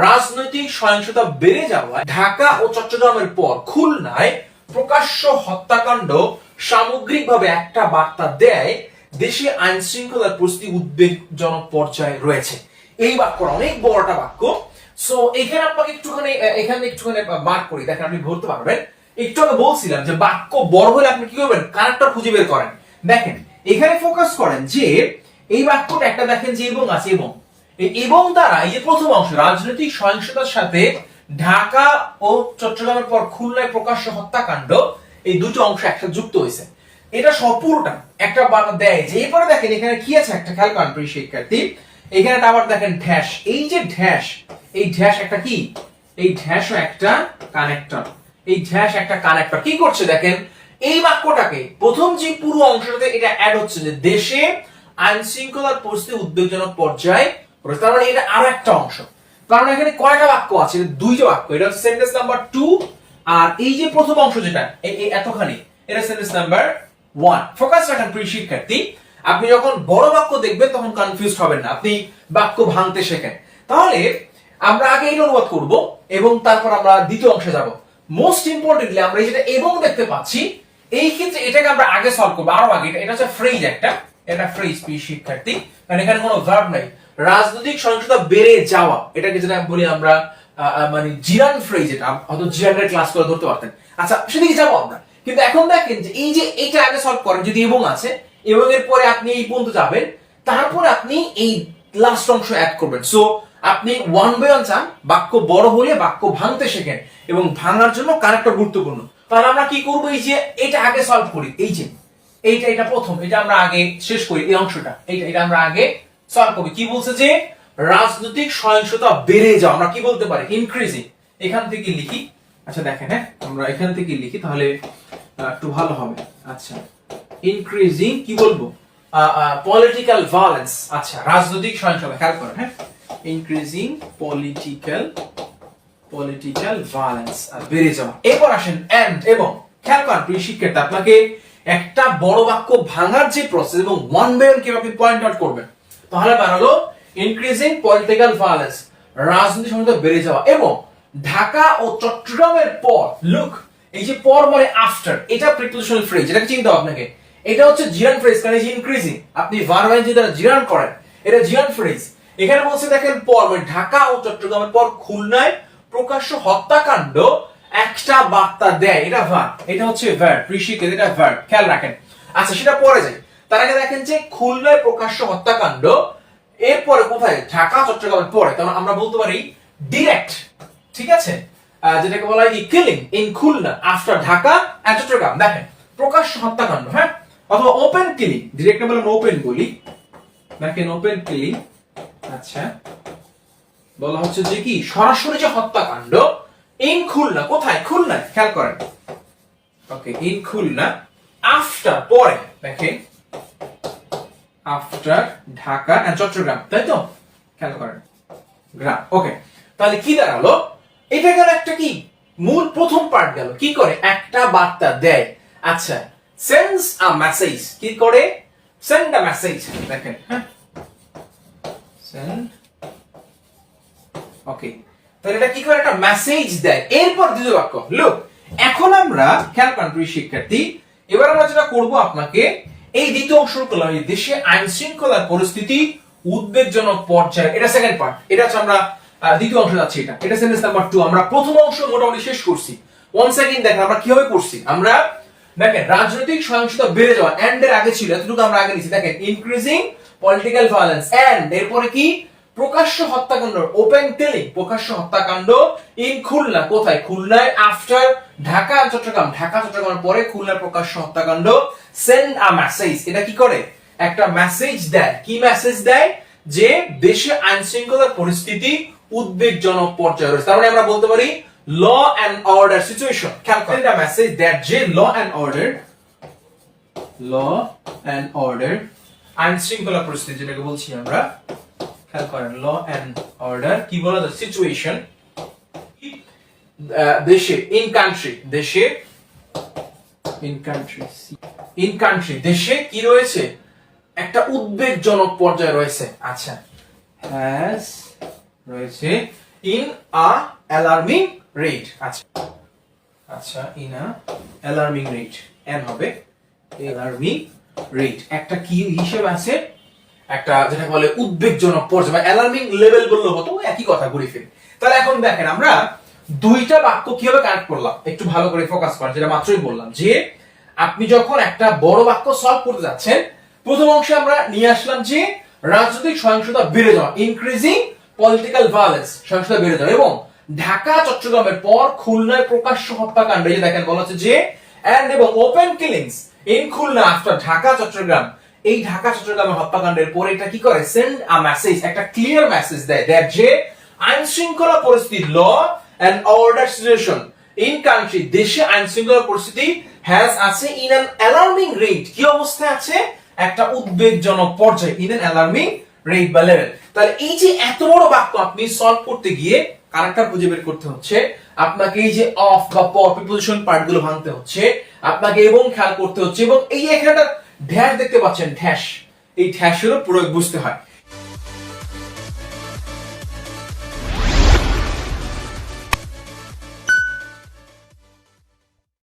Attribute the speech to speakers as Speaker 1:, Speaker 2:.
Speaker 1: রাজনৈতিক সহিংসতা বেড়ে যাওয়ায় ঢাকা ও চট্টগ্রামের পর খুলনায় প্রকাশ্য হত্যাকাণ্ড সামগ্রিকভাবে একটা বার্তা দেয় দেশে আইন শৃঙ্খলার পরিস্থিতি উদ্বেগজনক পর্যায়ে রয়েছে। এই বাক্যটা অনেক বড় একটা বাক্য। সো এখানে আপনাকে একটুখানি মার্ক করি, দেখেন আপনি ধরতে পারবেন। একটু আগে বলছিলাম যে বাক্য বড় হলে আপনি কি করবেন, কানেক্টর খুঁজে বের করেন। দেখেন এখানে ফোকাস করেন যে এই বাক্যটা একটা দেখেন যে এবং আছে, এবং দ্বারা এই যে প্রথম অংশ রাজনৈতিক সহিংসতার সাথে ঢাকা ও চট্টগ্রামের পর খুলনায় প্রকাশ্য হত্যাকাণ্ড, এই দুটো অংশ একসাথে যুক্ত হয়েছে। এটা সম্পূর্ণটা একটা বার্তা দেয় যে এরপরে দেখেন এখানে কি আছে, একটা খেয়াল করেন প্রিয় শিক্ষার্থী, এখানে আবার দেখেন ড্যাশ, এই যে ড্যাশ, এই ড্যাশ একটা কি, এই ড্যাশও একটা কানেক্টর, এই ড্যাশ একটা কানেক্টর কি করছে দেখেন এই বাক্যটাকে প্রথম যে পুরো অংশটাতে এটা অ্যাড হচ্ছে যে দেশে আইন শৃঙ্খলার পরিস্থিতি উদ্বেগজনক পর্যায়ে রয়েছে। তার মানে এটা আরো একটা অংশ। কারণ এখানে কয়টা বাক্য আছে, দুইটা বাক্য, এটা হচ্ছে সেন্টেন্স নাম্বার 2 আর এই যে প্রথম অংশ যেটা এই এতখানি, এটা সেন্টেন্স নাম্বার 1। ফোকাস রাখেন প্রিয় শিক্ষার্থী, আপনি যখন বড় বাক্য দেখবেন তখন কনফিউজড হবেন না, আপনি বাক্য ভাঙতে শেখেন। তাহলে আমরা আগে এই অনুবাদ করব এবং তারপর আমরা দ্বিতীয় অংশে যাব। মোস্ট ইম্পর্টেন্টলি আমরা এই যেটা এবং দেখতে পাচ্ছি, এই ক্ষেত্রে এটাকে আমরা আগে সলভ করব, আরো আগে। এটা হচ্ছে ফ্রেজ, এটা ফ্রেজ প্রিয় শিক্ষার্থী, কারণ এখানে কোনো ভার্ব নাই। রাজনৈতিক সহিংসতা বেড়ে যাওয়া, এটাকে যেটা বলি আমরা মানে জিরান ফ্রেজ, এটা হয়তো জিরানের ক্লাস করে ধরতে পারতেন। আচ্ছা সেদিকে যাবো আমরা, কিন্তু এখন দেখেন যে এই যে এটা আগে সলভ করেন, যদি এবং আছে এবং এর পরে আপনি এই পর্যন্ত যাবেন, তারপরে আপনি এই লাস্ট অংশ অ্যাড করবেন। সো আপনি 1 by 1 চান, বাক্য বড় হলে বাক্য ভাঙতে শেখেন এবং ভাঙার জন্য কানেক্টর গুরুত্বপূর্ণ। তাহলে আমরা কি করব, এই যে এটা আগে সলভ করি, এই যে এটা প্রথম, এটা আমরা আগে শেষ করি, এই অংশটা এটা আমরা আগে সলভ করব। কি বলছে যে রাজনৈতিক সহিংসতা বেড়ে যাওয়া, আমরা কি বলতে পারি ইনক্রিজিং। এখান থেকে লিখি, আচ্ছা দেখেন, হ্যাঁ আমরা এখান থেকে লিখি তাহলে একটু ভালো হবে। আচ্ছা ইনক্রিজিং কি বলবো, পলিটিক্যাল ভায়োলেন্স। আচ্ছা রাজনৈতিক সহিংসতা, খেয়াল করেন, হ্যাঁ ইনক্রিজিং পলিটিক্যাল ভায়োলেন্স বেড়ে যাওয়া। এরপর আসেন এন্ড এবং, খেয়াল করেন প্রিয় শিক্ষার্থী, আপনাকে একটা বড় বাক্য ভাঙার যে প্রসেস এবং 1 by 1 কিভাবে পয়েন্ট আউট করবেন, তাহলে বানালো ইনক্রিজিং পলিটিক্যাল ভায়োলেন্স, রাজনৈতিক সহিংসতা বেড়ে যাওয়া এবং ঢাকা ও চট্টগ্রামের পর। লুক, এই যে পর মানে আফটার, এটা প্রিপোজিশনাল ফ্রেজ, এটাকে চিনতে হবে আপনাকে। এটা হচ্ছে জিরান ফ্রেজ, কারণ এই যে ইনক্রিজিং, আপনি ভার্ব যে দ্বারা জিরান করেন, এটা জিরান ফ্রেজ। এখানে বলছে দেখেন পর মানে ঢাকা ও চট্টগ্রামের পর খুলনায় প্রকাশ্য হত্যাকাণ্ড একটা বার্তা দেয়, এটা ভার্ব, এটা হচ্ছে ভার্ব প্রিশিকেট, এটা ভার্ব, খেয়াল রাখেন। আচ্ছা সেটা পরে যাই, তার আগে দেখেন যে খুলনায় প্রকাশ্য হত্যাকাণ্ড, এরপরে কোথায়, ঢাকা চট্টগ্রামের পরে, কারণ আমরা বলতে পারি ডিরেক্ট, ঠিক আছে, যেটাকে বলা হয় killing in Khulna after Dhaka and Chattogram. দেখেন প্রকাশ্য হত্যাকাণ্ড, হ্যাঁ, অথবা ওপেন কিলিং, ডিরেক্ট বলে ওপেন বলি, দেখেন ওপেন কিলিং। আচ্ছা বলা হচ্ছে যে কি সরাসরি যে হত্যাকাণ্ড ইন খুলনা, কোথায়, খুলনায়, খেয়াল করেন, ওকে ইন খুলনা আফটার পরে, দেখেন আফটার ঢাকা এন্ড চট্টগ্রাম, তাই তো, খেয়াল করেন গ্রাম। ওকে তাহলে কি দাঁড়ালো, এটা গেল একটা কি মূল প্রথম পার্ট গেল, কি করে একটা বার্তা দেয়। আচ্ছা সেন্ডস আ মেসেজ, কি করে, সেন্ড আ মেসেজ, দেখেন, হ্যাঁ সেন্ড, ওকে তাহলে এটা কি করে, একটা মেসেজ দেয়। এরপর দ্বিতীয় বাক্য, লুক এখন আমরা খেয়াল করেন প্রিয় শিক্ষার্থী, এবার আমরা যেটা করব, আপনাকে এই দ্বিতীয় অংশ করলাম, এই দেশে আইন শৃঙ্খলার পরিস্থিতি উদ্বেগজনক পর্যায়ে, এটা সেকেন্ড পার্ট, এটা হচ্ছে আমরা দ্বিতীয় অংশ যাচ্ছি, এটা সেন্টেন্স নাম্বার 2। আমরা প্রথম অংশ মোটামুটি শেষ করছি। ওয়ান সেকেন্ড দেখেন আমরা কিভাবে করছি, আমরা দেখেন রাজনৈতিক সহিংসতা বেড়ে যাওয়া, এন্ড এর আগে ছিল, এতটুকু আমরা আগে নিয়েছি, দেখেন ইনক্রিজিং পলিটিক্যাল ভায়োলেন্স এন্ড, এরপরে কি প্রকাশ্য হত্যাকাণ্ড, ওপেন কিলিং, প্রকাশ্য হত্যাকাণ্ড ইন খুলনা, কোথায়, খুলনায় আফটার ঢাকা চট্টগ্রাম, ঢাকা চট্টগ্রামের পরে খুলনার প্রকাশ্য হত্যাকাণ্ড, সেন্ড আ মেসেজ, এটা কি করে, একটা মেসেজ দেয়। কি মেসেজ দেয়, যে দেশে আইন শৃঙ্খলার পরিস্থিতি উদ্বেগজনক পর্যায়ে রয়েছে। তার মানে আমরা বলতে পারি ল এন্ড অর্ডার সিচুয়েশন। খেয়াল করেন, এটা মেসেজ দ্যাট যে ল এন্ড অর্ডার আইন শৃঙ্খলা পরিস্থিতি যেটাকে বলছি আমরা, খেয়াল করেন ল এন্ড অর্ডার কি বলা যায়, সিচুয়েশন দেশে, ইন কান্ট্রি, দেশে ইন কান্ট্রি দেশে কি রয়েছে, একটা উদ্বেগজনক পর্যায়ে রয়েছে। আচ্ছা হ্যাজ রয়েছে ইন আ অ্যালার্মিং রেট। আচ্ছা আচ্ছা, in a alarming rate, N হবে অ্যালার্মিং রেট। একটা কি হিসেবে আছে, একটা যেটা বলে উদ্বেগজনক পর্যায়ে বা অ্যালার্মিং লেভেল বললে হতো, একই কথা ঘুরে ফিরে। তাহলে এখন দেখেন আমরা দুইটা বাক্য কিভাবে কানেক্ট করলাম, একটু ভালো করে ফোকাস করেন। যেটা মাত্রই বললাম যে আপনি যখন একটা বড় বাক্য সলভ করতে যাচ্ছেন, প্রথম অংশে আমরা নিয়ে আসলাম যে রাজনৈতিক সহিংসতা বেড়ে যাওয়া, ইনক্রিজিং পলিটিক্যাল ভায়োলেন্স, সহিংসতা বেড়ে যাওয়া, এবং ঢাকা চট্টগ্রামের পর খুলনায় প্রকাশ্য হত্যাকাণ্ড। এই যে দেখেন বলা হচ্ছে যে এন্ড এবং open killings in Khulna after Dhaka Chattogram. এই ঢাকা চট্টগ্রামের হত্যাকাণ্ডের পরে এটা কি করে, সেন্ড আ মেসেজ, একটা ক্লিয়ার মেসেজ দেয় দ্যাট যে আইন শৃঙ্খলা পরিস্থিতি, law and order situation in country, দেশে আইন শৃঙ্খলা পরিস্থিতি হ্যাজ আছে ইন অ্যান অ্যালার্মিং রেট, কি অবস্থায় আছে, একটা উদ্বেগজনক পর্যায়ে, ইন অ্যান অ্যালার্মিং রেট বা লেভেল। তাহলে এই যে এত বড় বাক্য আপনি সলভ করতে গিয়ে কারেক্টর খুঁজে বের করতে হচ্ছে, আপনাকে এই যে অফ বা পর প্রিপোজিশন পার্ট গুলো ভাঙতে হচ্ছে, আপনাকে এবং খেয়াল করতে হচ্ছে, এবং এই এখানে একটা ড্যাশ দেখতে পাচ্ছেন, ড্যাশ, এই ড্যাশেরও প্রয়োগ বুঝতে হয়।